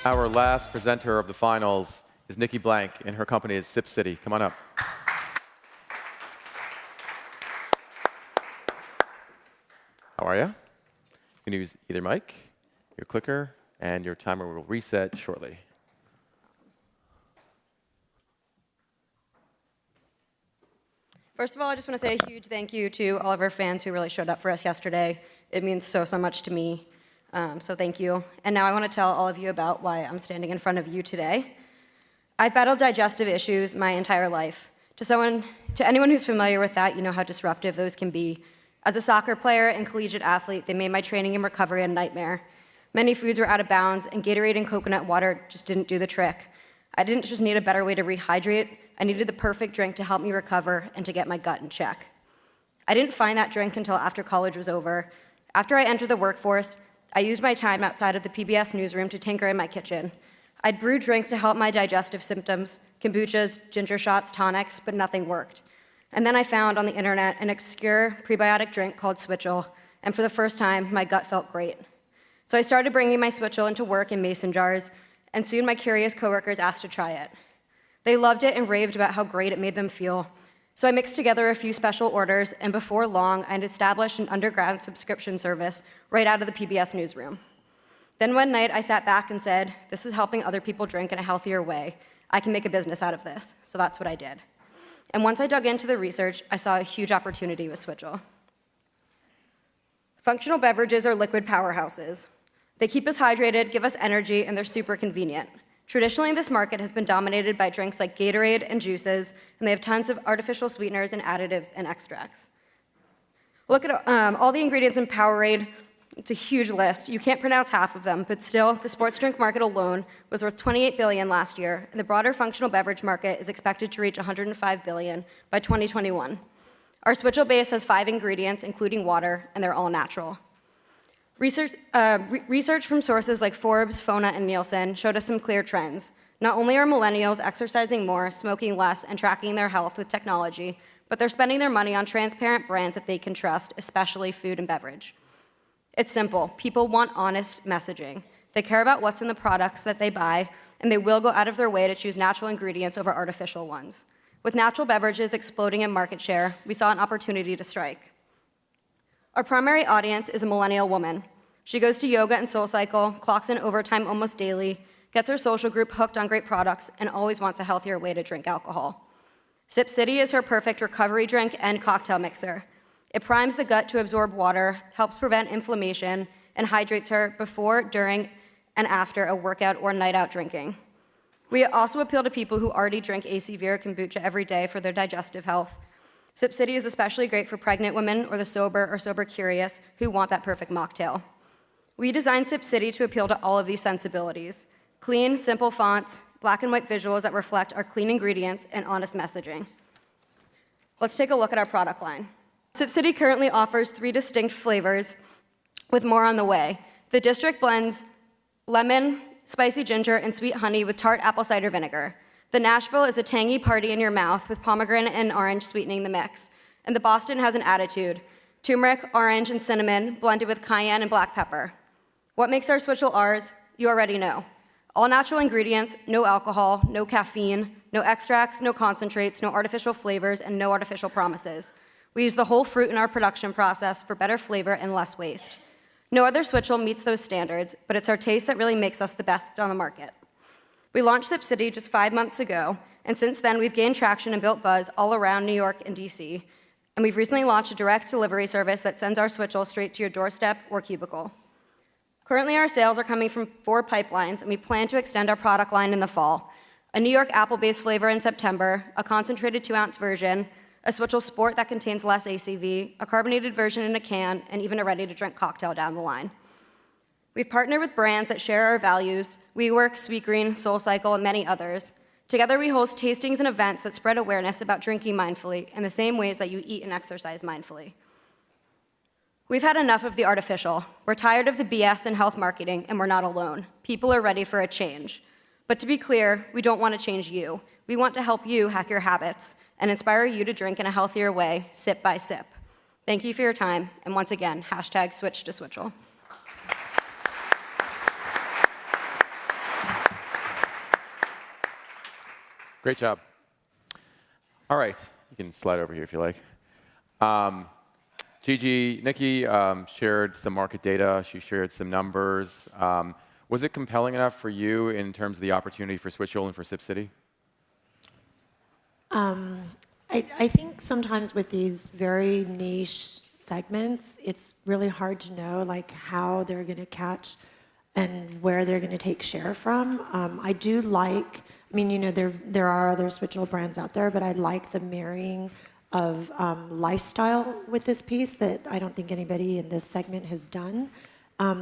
Our last presenter of the finals is Nikki Blank, and her company is Sip City. Come on up. How are you? You can use either mic, your clicker, and your timer will reset shortly. First of all, I just want to say a huge thank you to all of our fans who really showed up for us yesterday. It means so much to me, so thank you. And now I want to tell all of you about why I'm standing in front of you today. I've battled digestive issues my entire life. To anyone who's familiar with that, you know how disruptive those can be. As a soccer player and collegiate athlete, they made my training and recovery a nightmare. Many foods were out of bounds, and Gatorade and coconut water just didn't do the trick. I didn't just need a better way to rehydrate, I needed the perfect drink to help me recover and to get my gut in check. I didn't find that drink until after college was over. After I entered the workforce, I used my time outside of the PBS newsroom to tinker in my kitchen. I'd brew drinks to help my digestive symptoms, kombuchas, ginger shots, tonics, but nothing worked. And then I found on the internet an obscure prebiotic drink called Switchel, and for the first time, my gut felt great. So I started bringing my Switchel into work in mason jars, and soon my curious coworkers asked to try it. They loved it and raved about how great it made them feel. So I mixed together a few special orders, and before long, I'd established an underground subscription service right out of the PBS newsroom. Then one night, I sat back and said, this is helping other people drink in a healthier way. I can make a business out of this. So that's what I did. And once I dug into the research, I saw a huge opportunity with Switchel. Functional beverages are liquid powerhouses. They keep us hydrated, give us energy, and they're super convenient. Traditionally, this market has been dominated by drinks like Gatorade and juices, and they have tons of artificial sweeteners and additives and extracts. Look at all the ingredients in Powerade. It's a huge list. You can't pronounce half of them, but still, the sports drink market alone was worth $28 billion last year, and the broader functional beverage market is expected to reach $105 billion by 2021. Our Switchel base has 5 ingredients, including water, and they're all natural. Research from sources like Forbes, FONA, and Nielsen showed us some clear trends. Not only are millennials exercising more, smoking less, and tracking their health with technology, but they're spending their money on transparent brands that they can trust, especially food and beverage. It's simple. People want honest messaging. They care about what's in the products that they buy, and they will go out of their way to choose natural ingredients over artificial ones. With natural beverages exploding in market share, we saw an opportunity to strike. Our primary audience is a millennial woman. She goes to yoga and SoulCycle, clocks in overtime almost daily, gets her social group hooked on great products, and always wants a healthier way to drink alcohol. Sip City is her perfect recovery drink and cocktail mixer. It primes the gut to absorb water, helps prevent inflammation, and hydrates her before, during, and after a workout or night out drinking. We also appeal to people who already drink ACV or kombucha every day for their digestive health. Sip City is especially great for pregnant women or the sober or sober-curious who want that perfect mocktail. We designed Sip City to appeal to all of these sensibilities. Clean, simple fonts, black and white visuals that reflect our clean ingredients, and honest messaging. Let's take a look at our product line. Sip City currently offers 3 distinct flavors, with more on the way. The District blends lemon, spicy ginger, and sweet honey with tart apple cider vinegar. The Nashville is a tangy party in your mouth with pomegranate and orange sweetening the mix. And the Boston has an attitude: turmeric, orange, and cinnamon blended with cayenne and black pepper. What makes our Switchel ours? You already know. All natural ingredients, no alcohol, no caffeine, no extracts, no concentrates, no artificial flavors, and no artificial promises. We use the whole fruit in our production process for better flavor and less waste. No other Switchel meets those standards, but it's our taste that really makes us the best on the market. We launched Sip City just 5 months ago, and since then we've gained traction and built buzz all around New York and DC. And we've recently launched a direct delivery service that sends our Switchel straight to your doorstep or cubicle. Currently, our sales are coming from 4 pipelines, and we plan to extend our product line in the fall. A New York apple-based flavor in September, a concentrated 2-ounce version, a Switchel Sport that contains less ACV, a carbonated version in a can, and even a ready-to-drink cocktail down the line. We've partnered with brands that share our values: WeWork, Sweetgreen, SoulCycle, and many others. Together, we host tastings and events that spread awareness about drinking mindfully in the same ways that you eat and exercise mindfully. We've had enough of the artificial. We're tired of the BS in health marketing, and we're not alone. People are ready for a change. But to be clear, we don't want to change you. We want to help you hack your habits and inspire you to drink in a healthier way, sip by sip. Thank you for your time, and once again, #SwitchToSwitchel. Great job. All right, you can slide over here if you like. Gigi, Nikki shared some market data. She shared some numbers. Was it compelling enough for you in terms of the opportunity for Switchel and for Sip City? I think sometimes with these very niche segments, it's really hard to know like how they're going to catch and where they're going to take share from. I do like, I mean, you know, there are other switchable brands out there, but I like the marrying of lifestyle with this piece that I don't think anybody in this segment has done.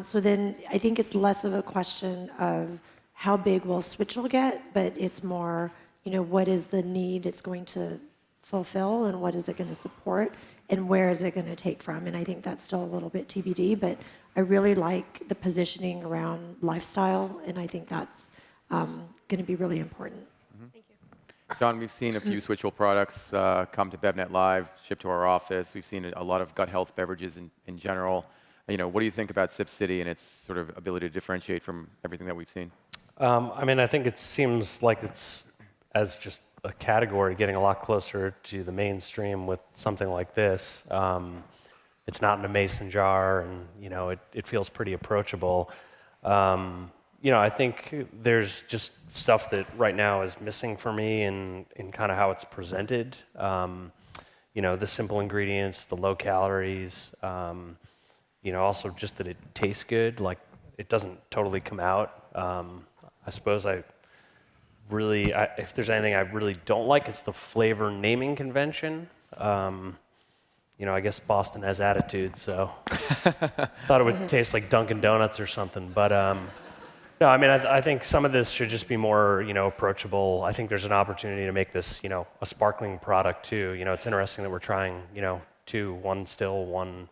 So then I think it's less of a question of how big will Switchel get, but it's more, you know, what is the need it's going to fulfill and what is it going to support and where is it going to take from? And I think that's still a little bit TBD, but I really like the positioning around lifestyle, and I think that's going to be really important. Mm-hmm. Thank you. John, we've seen a few Switchel products come to BevNet Live, shipped to our office. We've seen a lot of gut health beverages in general. You know, what do you think about Sip City and its sort of ability to differentiate from everything that we've seen? I mean, I think it seems like it's, as just a category, getting a lot closer to the mainstream with something like this. It's not in a mason jar, and you know, it feels pretty approachable. You know, I think there's just stuff that right now is missing for me in kind of how it's presented. You know, the simple ingredients, the low calories. You know, also just that it tastes good. Like, it doesn't totally come out. I suppose if there's anything I really don't like, it's the flavor naming convention. You know, I guess Boston has attitude, so thought it would taste like Dunkin' Donuts or something. But no, I mean, I think some of this should just be more, you know, approachable. I think there's an opportunity to make this, you know, a sparkling product too. You know, it's interesting that we're trying, you know, one still, one,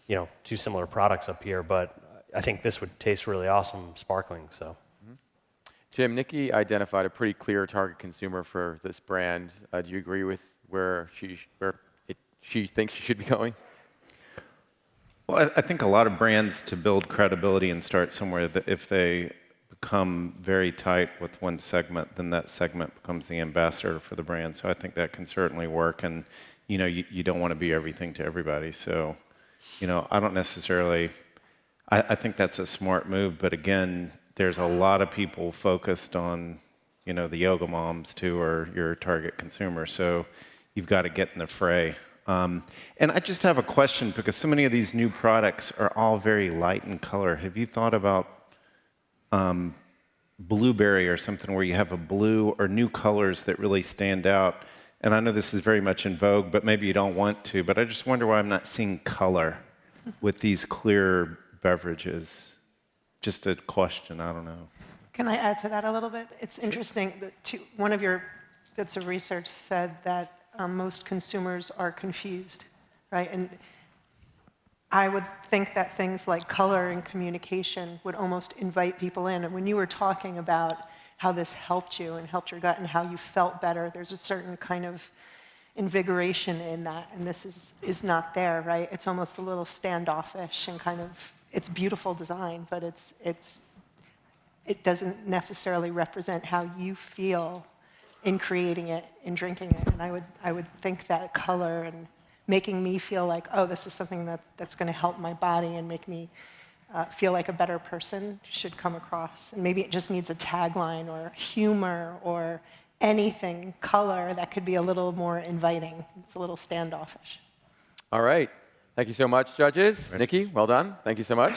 you know, two similar products up here. But I think this would taste really awesome sparkling. So. Jim, Nikki identified a pretty clear target consumer for this brand. Do you agree with where she thinks she should be going? Well, I think a lot of brands, to build credibility and start somewhere, that if they become very tight with one segment, then that segment becomes the ambassador for the brand. So I think that can certainly work. And you know, you don't want to be everything to everybody. So, you know, I don't necessarily. I think that's a smart move. But again, there's a lot of people focused on, you know, the yoga moms too, or your target consumer. So you've got to get in the fray. And I just have a question, because so many of these new products are all very light in color. Have you thought about blueberry or something where you have a blue or new colors that really stand out? And I know this is very much in vogue, but maybe you don't want to. But I just wonder why I'm not seeing color with these clear beverages. Just a question, I don't know. Can I add to that a little bit? It's interesting that one of your bits of research said that most consumers are confused, right? And I would think that things like color and communication would almost invite people in. And when you were talking about how this helped you and helped your gut and how you felt better, there's a certain kind of invigoration in that. And this is not there, right? It's almost a little standoffish and kind of, it's beautiful design, but it doesn't necessarily represent how you feel in creating it, in drinking it. And I would think that color and making me feel like, oh, this is something that's going to help my body and make me feel like a better person should come across. And maybe it just needs a tagline or humor or anything, color, that could be a little more inviting. It's a little standoffish. All right. Thank you so much, judges. Nikki, well done. Thank you so much.